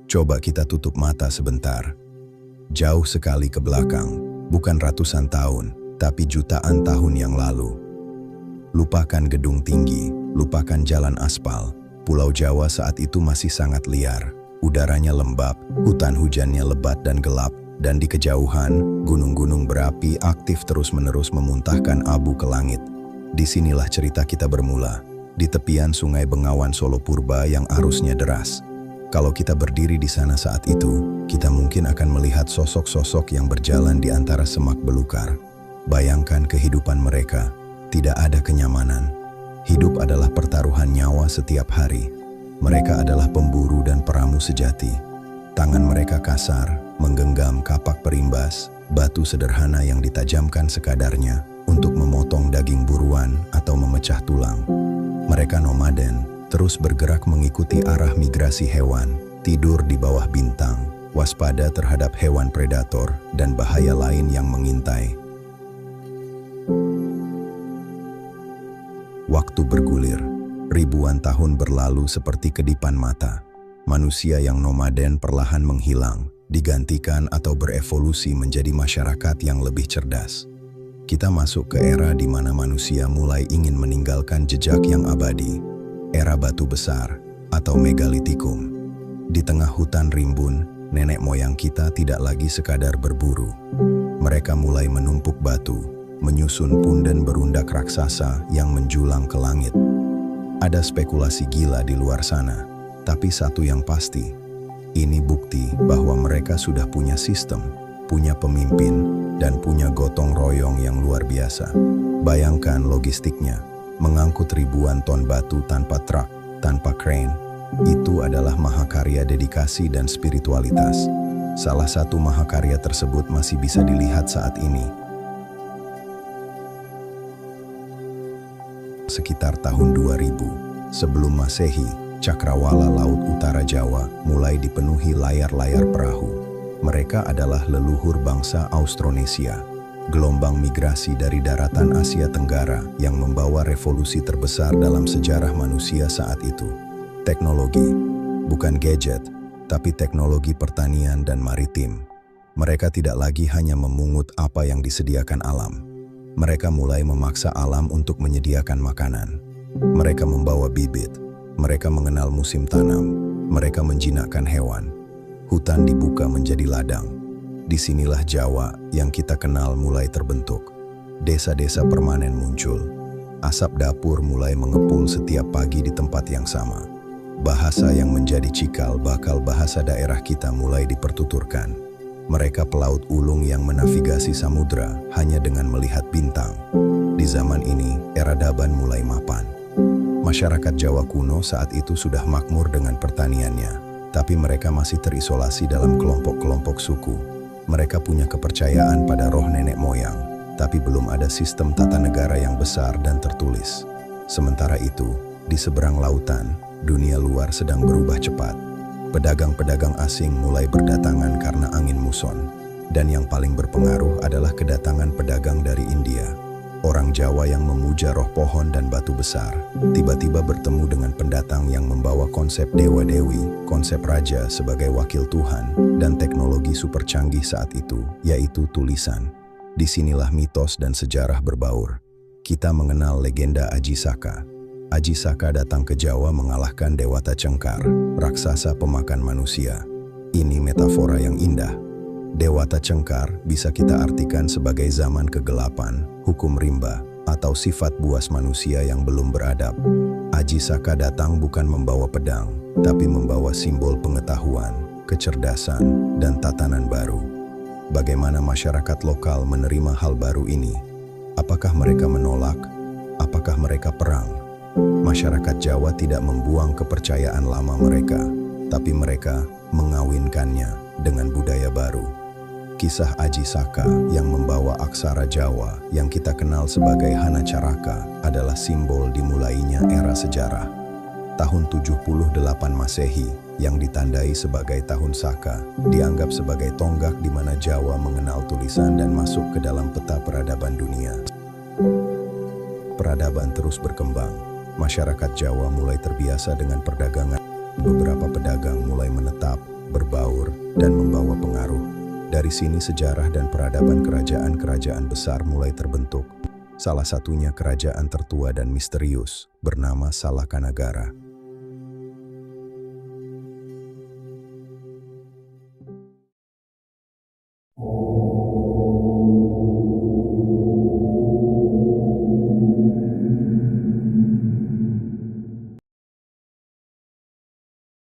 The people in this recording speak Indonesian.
Coba kita tutup mata sebentar. Jauh sekali ke belakang, bukan ratusan tahun, tapi jutaan tahun yang lalu. Lupakan gedung tinggi, lupakan jalan aspal. Pulau Jawa saat itu masih sangat liar. Udaranya lembab, hutan hujannya lebat dan gelap, dan di kejauhan, gunung-gunung berapi aktif terus-menerus memuntahkan abu ke langit. Disinilah cerita kita bermula, di tepian Sungai Bengawan Solo Purba yang arusnya deras. Kalau kita berdiri di sana saat itu, kita mungkin akan melihat sosok-sosok yang berjalan di antara semak belukar. Bayangkan kehidupan mereka, tidak ada kenyamanan. Hidup adalah pertaruhan nyawa setiap hari. Mereka adalah pemburu dan peramu sejati. Tangan mereka kasar, menggenggam kapak perimbas, batu sederhana yang ditajamkan sekadarnya untuk memotong daging buruan atau memecah tulang. Mereka nomaden, terus bergerak mengikuti arah migrasi hewan, tidur di bawah bintang, waspada terhadap hewan predator dan bahaya lain yang mengintai. Waktu bergulir, ribuan tahun berlalu seperti kedipan mata. Manusia yang nomaden perlahan menghilang, digantikan atau berevolusi menjadi masyarakat yang lebih cerdas. Kita masuk ke era di mana manusia mulai ingin meninggalkan jejak yang abadi. Era batu besar atau megalitikum. Di tengah hutan rimbun, nenek moyang kita tidak lagi sekadar berburu. Mereka mulai menumpuk batu, menyusun punden berundak raksasa yang menjulang ke langit. Ada spekulasi gila di luar sana, tapi satu yang pasti, ini bukti bahwa mereka sudah punya sistem, punya pemimpin, dan punya gotong royong yang luar biasa. Bayangkan logistiknya. Mengangkut ribuan ton batu tanpa truk, tanpa crane, itu adalah mahakarya dedikasi dan spiritualitas. Salah satu mahakarya tersebut masih bisa dilihat saat ini. Sekitar tahun 2000, sebelum Masehi, cakrawala Laut Utara Jawa mulai dipenuhi layar-layar perahu. Mereka adalah leluhur bangsa Austronesia. Gelombang migrasi dari daratan Asia Tenggara yang membawa revolusi terbesar dalam sejarah manusia saat itu. Teknologi, bukan gadget, tapi teknologi pertanian dan maritim. Mereka tidak lagi hanya memungut apa yang disediakan alam. Mereka mulai memaksa alam untuk menyediakan makanan. Mereka membawa bibit, mereka mengenal musim tanam, mereka menjinakkan hewan. Hutan dibuka menjadi ladang. Disinilah Jawa yang kita kenal mulai terbentuk. Desa-desa permanen muncul. Asap dapur mulai mengepul setiap pagi di tempat yang sama. Bahasa yang menjadi cikal bakal bahasa daerah kita mulai dipertuturkan. Mereka pelaut ulung yang menavigasi samudra hanya dengan melihat bintang. Di zaman ini, peradaban mulai mapan. Masyarakat Jawa kuno saat itu sudah makmur dengan pertaniannya, tapi mereka masih terisolasi dalam kelompok-kelompok suku. Mereka punya kepercayaan pada roh nenek moyang, tapi belum ada sistem tata negara yang besar dan tertulis. Sementara itu, di seberang lautan, dunia luar sedang berubah cepat. Pedagang-pedagang asing mulai berdatangan karena angin muson, dan yang paling berpengaruh adalah kedatangan pedagang dari India. Orang Jawa yang memuja roh pohon dan batu besar, tiba-tiba bertemu dengan pendatang yang membawa konsep dewa-dewi, konsep raja sebagai wakil Tuhan, dan teknologi super canggih saat itu, yaitu tulisan. Disinilah mitos dan sejarah berbaur. Kita mengenal legenda Aji Saka. Aji Saka datang ke Jawa mengalahkan Dewata Cengkar, raksasa pemakan manusia. Ini metafora yang indah. Dewata Cengkar bisa kita artikan sebagai zaman kegelapan, hukum rimba, atau sifat buas manusia yang belum beradab. Aji Saka datang bukan membawa pedang, tapi membawa simbol pengetahuan, kecerdasan, dan tatanan baru. Bagaimana masyarakat lokal menerima hal baru ini? Apakah mereka menolak? Apakah mereka perang? Masyarakat Jawa tidak membuang kepercayaan lama mereka, tapi mereka mengawinkannya dengan budaya baru. Kisah Aji Saka yang membawa aksara Jawa yang kita kenal sebagai Hanacaraka adalah simbol dimulainya era sejarah. Tahun 78 Masehi yang ditandai sebagai Tahun Saka dianggap sebagai tonggak di mana Jawa mengenal tulisan dan masuk ke dalam peta peradaban dunia. Peradaban terus berkembang. Masyarakat Jawa mulai terbiasa dengan perdagangan. Beberapa pedagang mulai menetap, berbaur, dan membawa pengaruh. Dari sini sejarah dan peradaban kerajaan-kerajaan besar mulai terbentuk. Salah satunya kerajaan tertua dan misterius bernama Salakanagara.